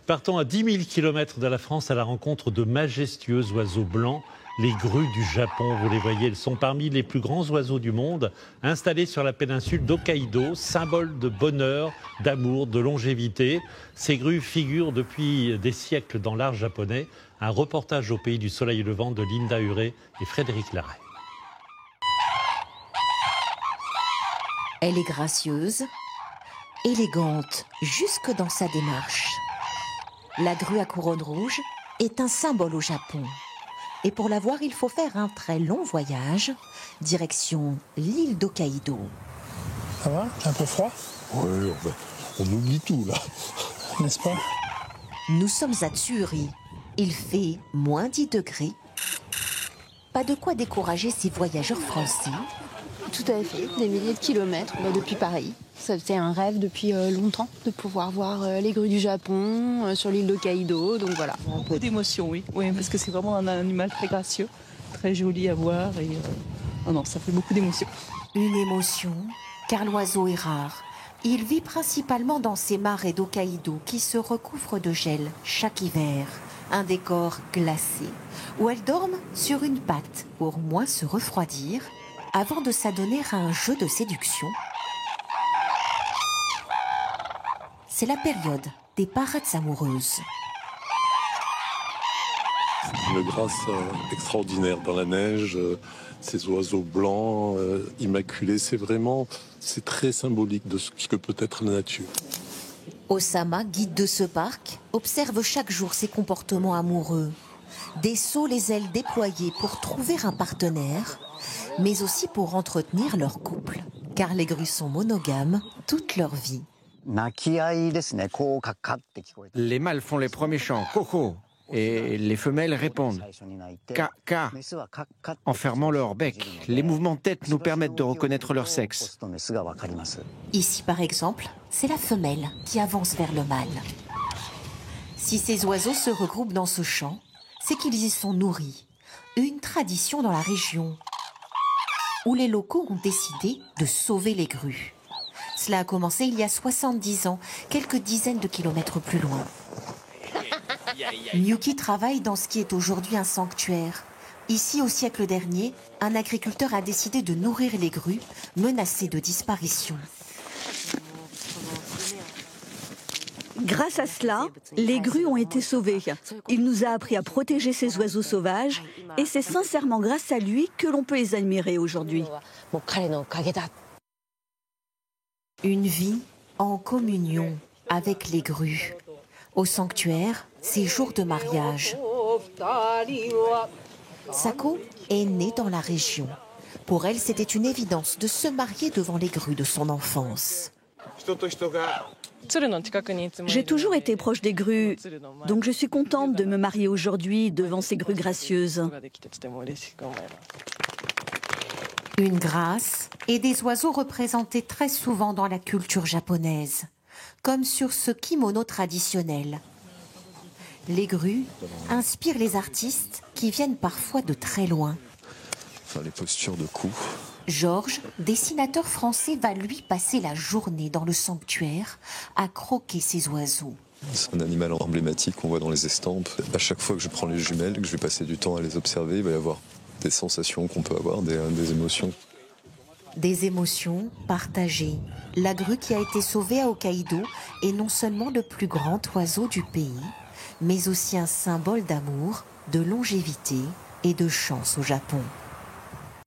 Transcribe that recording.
Partons à 10 000 km de la France à la rencontre de majestueux oiseaux blancs, les grues du Japon. Vous les voyez, elles sont parmi les plus grands oiseaux du monde, installés sur la péninsule d'Hokkaido, symbole de bonheur, d'amour, de longévité. Ces grues figurent depuis des siècles dans l'art japonais. Un reportage au pays du soleil levant de Linda Huré et Frédéric Larrey. Elle est gracieuse, élégante jusque dans sa démarche. La grue à couronne rouge est un symbole au Japon. Et pour la voir, il faut faire un très long voyage, direction l'île d'Hokkaido. Ça va? Un peu froid? Oui, on oublie tout là. N'est-ce pas? Nous sommes à Tsuri. Il fait moins 10 degrés. Pas de quoi décourager ces voyageurs français. Tout à fait, des milliers de kilomètres depuis Paris. Ça faisait un rêve depuis longtemps de pouvoir voir les grues du Japon sur l'île d'Hokkaido, donc voilà. Beaucoup d'émotions, oui, parce que c'est vraiment un animal très gracieux, très joli à voir et non, ça fait beaucoup d'émotions. Une émotion, car l'oiseau est rare. Il vit principalement dans ces marais d'Hokkaido qui se recouvrent de gel chaque hiver. Un décor glacé, où elles dorment sur une patte pour moins se refroidir, avant de s'adonner à un jeu de séduction. C'est la période des parades amoureuses. Une grâce extraordinaire dans la neige, ces oiseaux blancs, immaculés, c'est très symbolique de ce que peut être la nature. Osama, guide de ce parc, observe chaque jour ses comportements amoureux. Des sauts les ailes déployées pour trouver un partenaire, mais aussi pour entretenir leur couple, car les grues sont monogames toute leur vie. Les mâles font les premiers chants, koko, et les femelles répondent, ka, en fermant leur bec. Les mouvements de tête nous permettent de reconnaître leur sexe. Ici, par exemple, c'est la femelle qui avance vers le mâle. Si ces oiseaux se regroupent dans ce chant, c'est qu'ils y sont nourris. Une tradition dans la région, où les locaux ont décidé de sauver les grues. Cela a commencé il y a 70 ans, quelques dizaines de kilomètres plus loin. Miyuki travaille dans ce qui est aujourd'hui un sanctuaire. Ici, au siècle dernier, un agriculteur a décidé de nourrir les grues, menacées de disparition. Grâce à cela, les grues ont été sauvées. Il nous a appris à protéger ces oiseaux sauvages et c'est sincèrement grâce à lui que l'on peut les admirer aujourd'hui. Une vie en communion avec les grues. Au sanctuaire, c'est jour de mariage. Sako est née dans la région. Pour elle, c'était une évidence de se marier devant les grues de son enfance. J'ai toujours été proche des grues, donc je suis contente de me marier aujourd'hui devant ces grues gracieuses. Une grâce et des oiseaux représentés très souvent dans la culture japonaise, comme sur ce kimono traditionnel. Les grues inspirent les artistes qui viennent parfois de très loin. Les postures de cou. Georges, dessinateur français, va lui passer la journée dans le sanctuaire à croquer ces oiseaux. C'est un animal emblématique qu'on voit dans les estampes. À chaque fois que je prends les jumelles, que je vais passer du temps à les observer, il va y avoir des sensations qu'on peut avoir, des émotions. Des émotions partagées. La grue qui a été sauvée à Hokkaido est non seulement le plus grand oiseau du pays, mais aussi un symbole d'amour, de longévité et de chance au Japon.